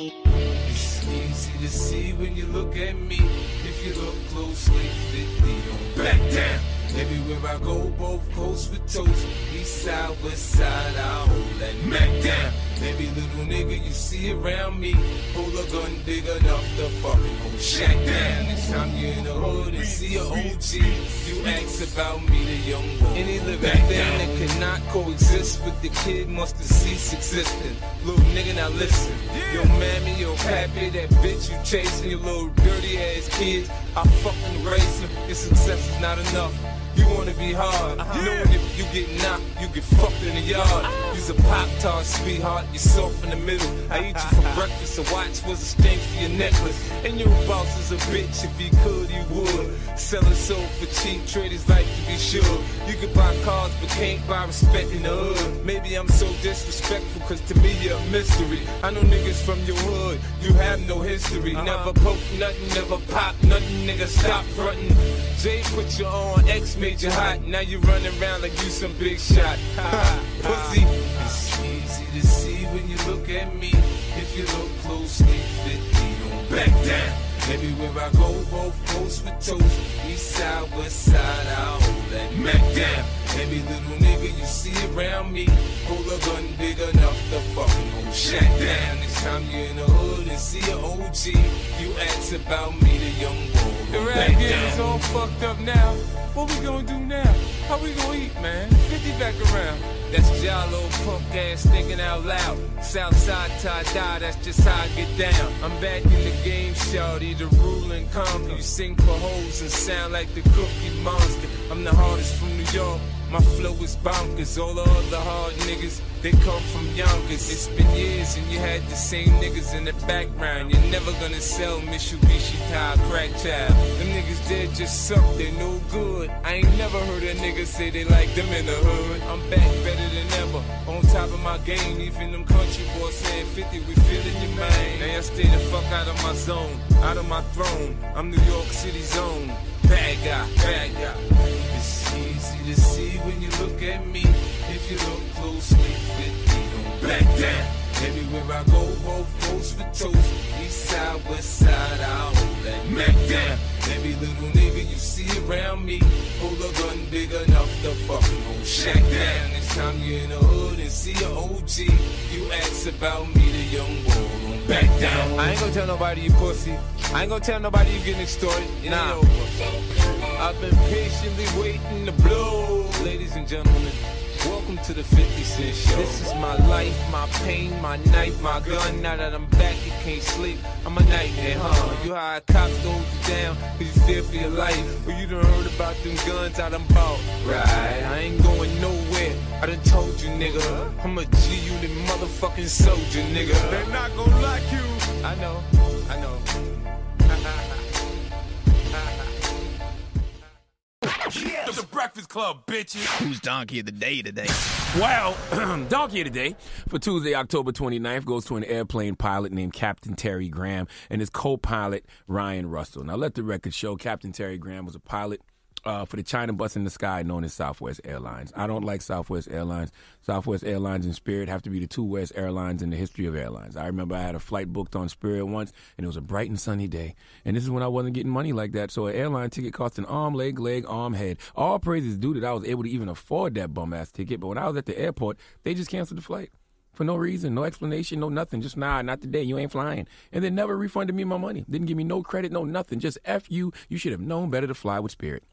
It's easy to see when you look at me. If you look closely, 50 on back down. Everywhere I go, both coast with toast. East side, west side, I hold that Mac down. Every little nigga you see around me, hold a gun big enough to fucking hold shack down. Next time you're in the hood and see an OG, you ask about me, the young boy. Any living thing that cannot coexist with the kid must have ceased existing. Little nigga, now listen. Yo, mammy, yo, pappy, that bitch you chasing, your little dirty ass kids, I fucking raise them. Your success is not enough. You wanna be hard, knowing if you get knocked, you get fucked in the yard. You's a Pop-Tart, sweetheart, you're soft in the middle. I eat you for breakfast, a watch was a stain for your necklace. And your boss is a bitch, if he could, he would. Sell a soul for cheap, traders like to be sure. You can buy cars, but can't buy respect in the hood. Maybe I'm so disrespectful, cause to me you're a mystery. I know niggas from your hood, you have no history. Never poke nothing, never pop nothing, nigga, stop frontin'. Jay put you on, X made you hot, now you running around like you some big shot. Pussy. It's easy to see when you look at me. If you look closely, 50 on back down. Everywhere I go, both coast with toast. East side, west side, I hold that Mac down. Every little nigga you see around me, hold a gun big enough to fucking hold shack down. Next time you're in the hood and see an OG, you ask about me, the young boy. The rap game is all fucked up now. What we gonna do now? How we gonna eat, man? 50 back around. That's Jalo, punk ass thinking out loud. Southside tie-dye, that's just how I get down. I'm back in the game, shawty, the ruling calm. You sing for hoes and sound like the Cookie Monster. I'm the hardest from New York. My flow is bonkers. All the other hard niggas, they come from Yonkers. It's been years and you had the same niggas in the background. You're never gonna sell Mitsubishi Thai crack child. Them niggas dead just suck, they no good. I ain't never heard a nigga say they like them in the hood. I'm back better than ever, on top of my game. Even them country boys saying 50, we feeling your mind. Now y'all stay the fuck out of my zone, out of my throne. I'm New York City's own. Bad guy, bad guy. It's easy to see when you look at me. If you look closely, 50 don't back down. Everywhere I go, both coast with toast. East side, west side, I hold that Mac down. Every little nigga you see around me, hold a gun big enough to fucking hold shack down. Next time you're in the hood and see an OG, you ask about me, the young boy, don't back down. I ain't gonna tell nobody you pussy. I ain't gonna tell nobody you getting extorted. It ain't over. I've been patiently waiting to blow. Ladies and gentlemen, welcome to the 50 Cent Show. This is my life, my pain, my knife, my gun. Now that I'm back, you can't sleep. I'm a nightmare, huh? You how cops hold you down, cause you fear for your life. But you done heard about them guns I done bought. Right, I ain't going nowhere. I done told you, nigga. I'm a G-Unit motherfucking soldier, nigga. They're not gonna like you. I know, I know. Yes. The Breakfast Club, bitches. Who's Donkey of the Day today? Well, Donkey of the Day for Tuesday, October 29th goes to an airplane pilot named Captain Terry Graham and his co-pilot, Ryan Russell. Now, let the record show Captain Terry Graham was a pilot for the China bus in the sky known as Southwest Airlines. I don't like Southwest Airlines. Southwest Airlines and Spirit have to be the two worst airlines in the history of airlines. I remember I had a flight booked on Spirit once, and it was a bright and sunny day. And this is when I wasn't getting money like that, so an airline ticket cost an arm, leg, arm, head. All praises due that I was able to even afford that bum-ass ticket, but when I was at the airport, they just canceled the flight. For no reason, no explanation, no nothing. Just, nah, not today. You ain't flying. And they never refunded me my money. Didn't give me no credit, no nothing. Just F you. You should have known better to fly with Spirit.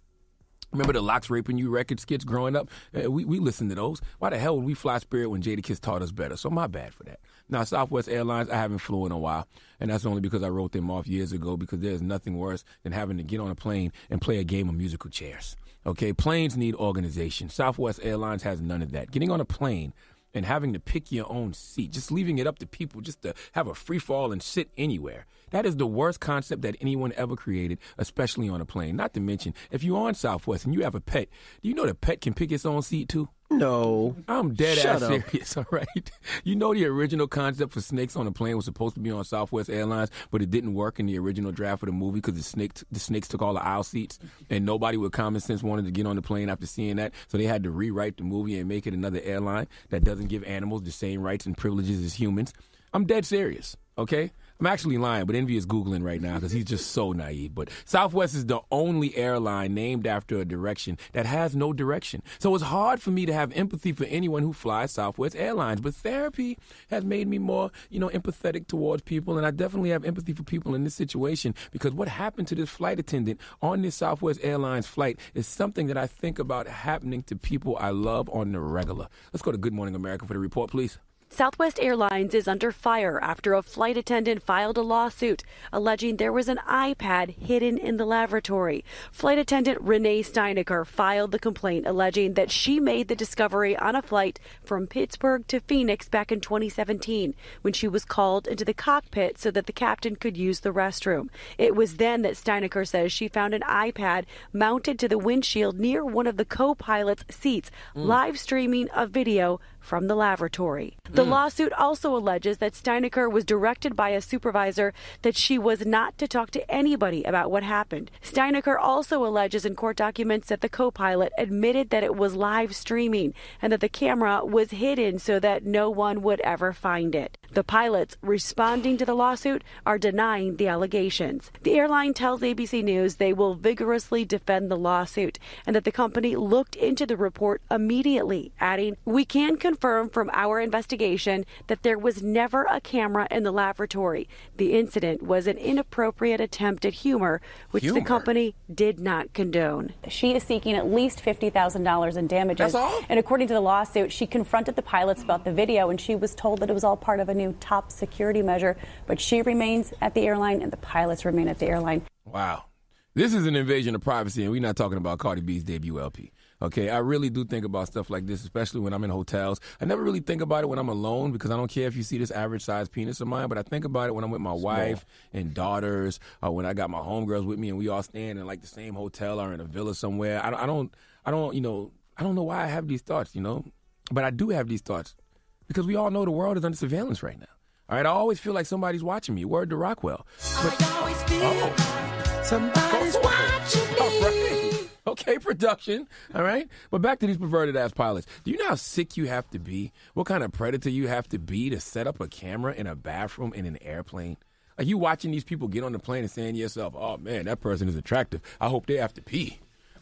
Remember the Locks Raping You record skits growing up? We listened to those. Why the hell would we fly Spirit when Jadakiss taught us better? So my bad for that. Now, Southwest Airlines, I haven't flew in a while, and that's only because I wrote them off years ago because there's nothing worse than having to get on a plane and play a game of musical chairs. Okay, planes need organization. Southwest Airlines has none of that. Getting on a plane and having to pick your own seat, just leaving it up to people just to have a free fall and sit anywhere. That is the worst concept that anyone ever created, especially on a plane. Not to mention, if you're on Southwest and you have a pet, do you know the pet can pick its own seat too? No. I'm dead Shut ass up. serious, all right? You know the original concept for snakes on a plane was supposed to be on Southwest Airlines, but it didn't work in the original draft of the movie because the snakes took all the aisle seats, and nobody with common sense wanted to get on the plane after seeing that, so they had to rewrite the movie and make it another airline that doesn't give animals the same rights and privileges as humans. I'm dead serious, okay? I'm actually lying, but Envy is Googling right now because he's just so naive. But Southwest is the only airline named after a direction that has no direction. So it's hard for me to have empathy for anyone who flies Southwest Airlines. But therapy has made me more, empathetic towards people. And I definitely have empathy for people in this situation because what happened to this flight attendant on this Southwest Airlines flight is something that I think about happening to people I love on the regular. Let's go to Good Morning America for the report, please. Southwest Airlines is under fire after a flight attendant filed a lawsuit alleging there was an iPad hidden in the lavatory. Flight attendant Renee Steinecker filed the complaint alleging that she made the discovery on a flight from Pittsburgh to Phoenix back in 2017 when she was called into the cockpit so that the captain could use the restroom. It was then that Steinecker says she found an iPad mounted to the windshield near one of the co-pilot's seats, live streaming a video from the lavatory. The lawsuit also alleges that Steinecker was directed by a supervisor that she was not to talk to anybody about what happened. Steinecker also alleges in court documents that the co-pilot admitted that it was live streaming and that the camera was hidden so that no one would ever find it. The pilots responding to the lawsuit are denying the allegations. The airline tells ABC News they will vigorously defend the lawsuit and that the company looked into the report immediately, adding, "We can confirm from our investigation that there was never a camera in the lavatory. The incident was an inappropriate attempt at humor, which the company did not condone." She is seeking at least $50,000 in damages. That's all? And according to the lawsuit, she confronted the pilots about the video, and she was told that it was all part of a new top security measure. But she remains at the airline, and the pilots remain at the airline. Wow. This is an invasion of privacy, and we're not talking about Cardi B's debut LP. Okay, I really do think about stuff like this, especially when I'm in hotels. I never really think about it when I'm alone because I don't care if you see this average-sized penis of mine, but I think about it when I'm with my wife and daughters, or when I got my homegirls with me and we all staying in like the same hotel or in a villa somewhere. I don't know why I have these thoughts, but I do have these thoughts because we all know the world is under surveillance right now. All right, I always feel like somebody's watching me. Word to Rockwell. Somebody's watching me. All right. Okay, production. All right. But back to these perverted ass pilots. Do you know how sick you have to be? What kind of predator you have to be to set up a camera in a bathroom in an airplane? Are you watching these people get on the plane and saying to yourself, "Oh man, that person is attractive. I hope they have to pee."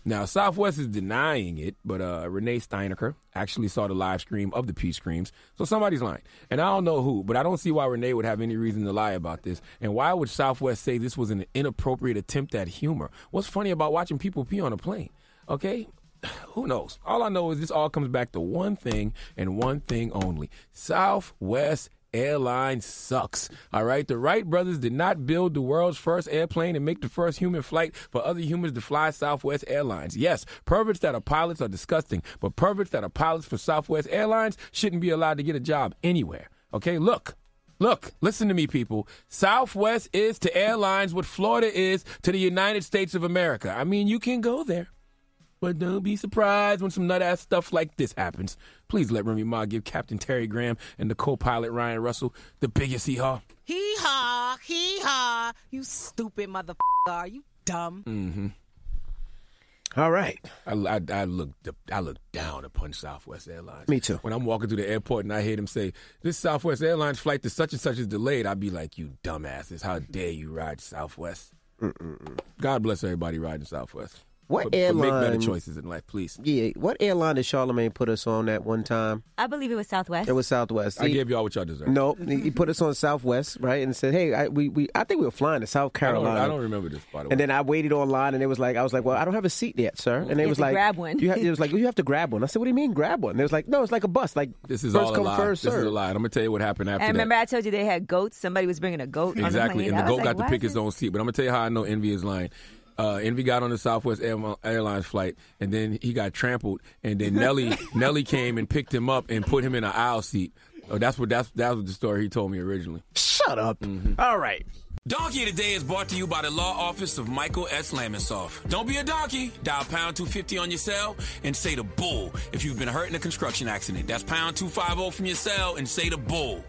Now, Southwest is denying it, but Renee Steinecker actually saw the live stream of the pee screams, so somebody's lying. And I don't know who, but I don't see why Renee would have any reason to lie about this. And why would Southwest say this was an inappropriate attempt at humor? What's funny about watching people pee on a plane? Okay? Who knows? All I know is this all comes back to one thing and one thing only. Southwest Airline sucks. All right? The Wright brothers did not build the world's first airplane and make the first human flight for other humans to fly Southwest Airlines. Yes, perverts that are pilots are disgusting, but perverts that are pilots for Southwest Airlines shouldn't be allowed to get a job anywhere. Okay? Look, listen to me, people. Southwest is to airlines what Florida is to the United States of America. I mean, you can go there. But don't be surprised when some nut-ass stuff like this happens. Please let Remy Ma give Captain Terry Graham and the co-pilot Ryan Russell the biggest hee-haw. Hee-haw, hee-haw. You stupid motherfucker. You dumb. Mm-hmm. All right. I look down upon Southwest Airlines. Me too. When I'm walking through the airport and I hear them say, "This Southwest Airlines flight to such and such is delayed," I'd be like, "You dumbasses. How dare you ride Southwest?" God bless everybody riding Southwest. What airline? But make better choices in life, please. Yeah, what airline did Charlamagne put us on that one time? I believe it was Southwest. It was Southwest. I gave y'all what y'all deserve. No, he put us on Southwest, right? And said, "Hey, I think we were flying to South Carolina." I don't remember this, by the way. And then I waited online, and I was like, "Well, I don't have a seat yet, sir." And they was like, grab one. It was like, "You have to grab one." I said, "What do you mean grab one?" And they was like, "No, it's like a bus. Like this is first all come, a lie. first This serve." is a lie. And I'm gonna tell you what happened after that. And remember, I told you they had goats. Somebody was bringing a goat. Exactly, on the plane. and the I was goat like, got to why pick is his own seat. But I'm gonna tell you how I know Envy is lying. Envy got on the Southwest Airlines flight, and then he got trampled, and then Nelly came and picked him up and put him in an aisle seat. Oh, that was the story he told me originally. Shut up. All right. Donkey of the Day is brought to you by the law office of Michael S. Lamonsoff. Don't be a donkey. Dial pound 250 on your cell and say the bull if you've been hurt in a construction accident. That's pound 250 from your cell and say the bull.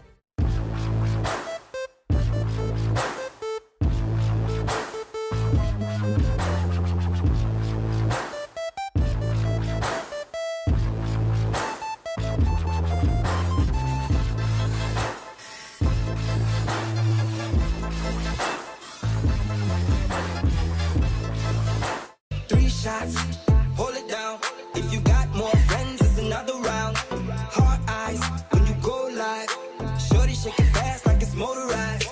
Hold it down. If you got more friends, it's another round. Hard eyes when you go live. Shorty shake it fast like it's motorized.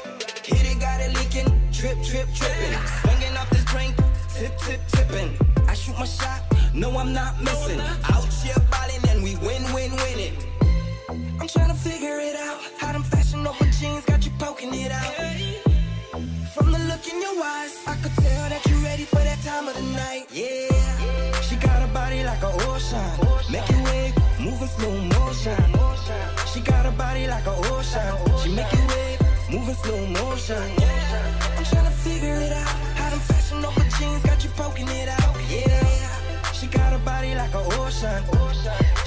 Hit it, got it leaking. Trip, trip, tripping. Swinging off this drink. Tip, tip, tipping. I shoot my shot. No, I'm not missing. Out here balling and we win, win, winning. I'm trying to figure it out. How them fashion over jeans got you poking it out. From the look in your eyes, I could tell that you're ready for that time of the night. Yeah, she got a body like an ocean. Make it wave, moving slow motion. She got a body like an ocean. She make it wave, moving slow motion. I'm trying to figure it out. How them fashion over jeans got you poking it out. Yeah, she got a body like an ocean.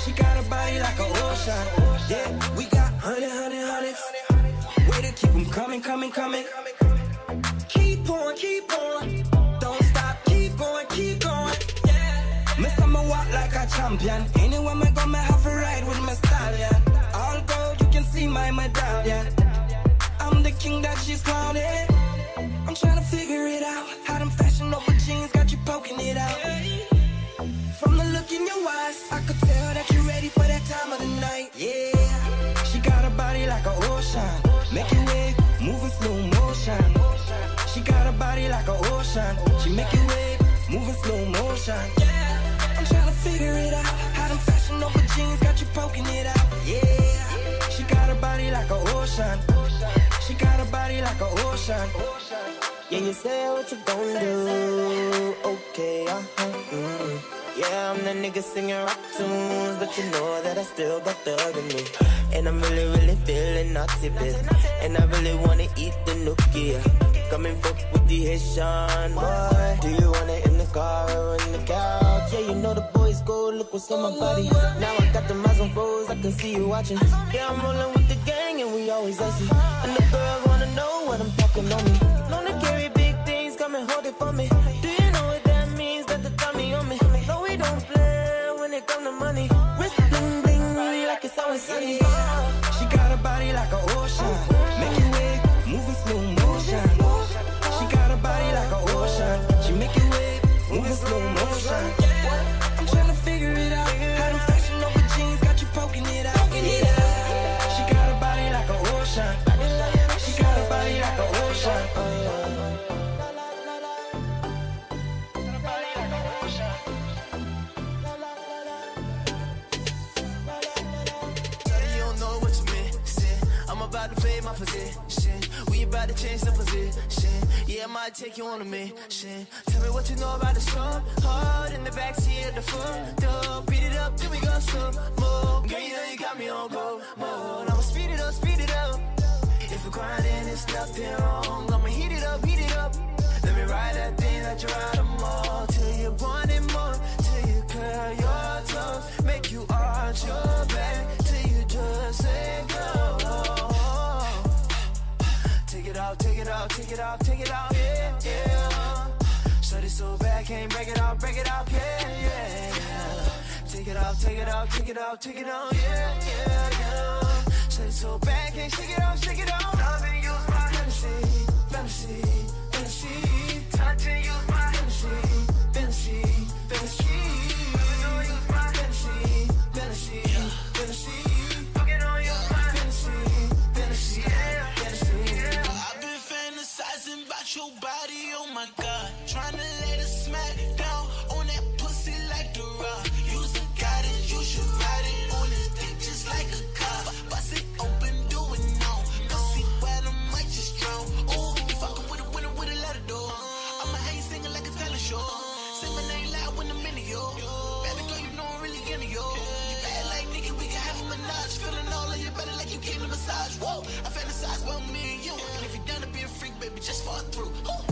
She got a body like an ocean. Yeah, we got hundreds. Way to keep them coming, coming, coming. Keep on, don't stop, keep going, yeah. Miss I'ma walk like a champion. Anywhere I go, me have a ride with my stallion. All gold, you can see my medallion. I'm the king that she's crowning. I'm trying to figure it out. How them fashion over jeans got you poking it out. From the look in your eyes, I could tell that you're ready for that time of the night. Yeah, she got a body like an ocean. Make it wave, moving slow motion. She got a body like an ocean. She make it wave, moving slow motion. Yeah, I'm trying to figure it out. How them fashion over jeans got you poking it out. Yeah, she got a body like an ocean. She got a body like an ocean. Yeah, you say what you gon' do. Okay, Yeah, I'm the nigga singing rock tunes, but you know that I still got thug in me. And I'm really, really feeling naughty, bitch. And I really wanna eat the nookie. Come and fuck with the Haitian boy. Do you want it in the car or in the couch? Yeah, you know the boys go, look what's on my body. Now I got the eyes on froze, I can see you watching. Yeah, I'm rolling with the gang and we always icy. And the girls wanna know what I'm talking on me. Known to carry big things, come and hold it for me. Do you know what that means? That the dummy on me. No, we don't play when it come to money. Wrist bling bling like it's always sunny. She got a body like an ocean. Make it wave, moving slow motion. She got a body like an ocean. She make it wave, moving slow motion. I'm trying to figure it out. How them fashion over jeans got you poking it out. Yeah, she got a body like an ocean. She got a body like an ocean. About to play my position. We about to change the position. Yeah, I might take you on a mission. Tell me what you know about the storm. Hard in the backseat of the front door. Beat it up, then we go some more. Girl, you know you got me on go mode. I'ma speed it up, speed it up. If you're grinding, it's nothing wrong. I'ma heat it up, heat it up. Let me ride that thing that you ride them all. Till you want it more. Till you curl your toes. Make you arch your back. Till you just say go. Take it out, take it out, take it out, take it out, yeah, yeah. Shut it so bad, can't break it out, yeah, yeah, yeah. Take it out, take it out, take it out, take it out, yeah, yeah, yeah. Shut it so bad, can't shake it out, shake it out. Love and use my fantasy, fantasy, fantasy. Touch and use my fantasy, fantasy, fantasy. Use my fantasy, fantasy, fantasy. Forget on your fantasy, fantasy, fantasy. About your body, oh my God. Tryna let us smack down on that pussy like the rock. Use a guidance, you should ride it on this dick just like a car. Bust it open, do it now. Pussy Whoa, I fantasize about me and you. And if you're down to be a freak, baby, just fall through. Woo.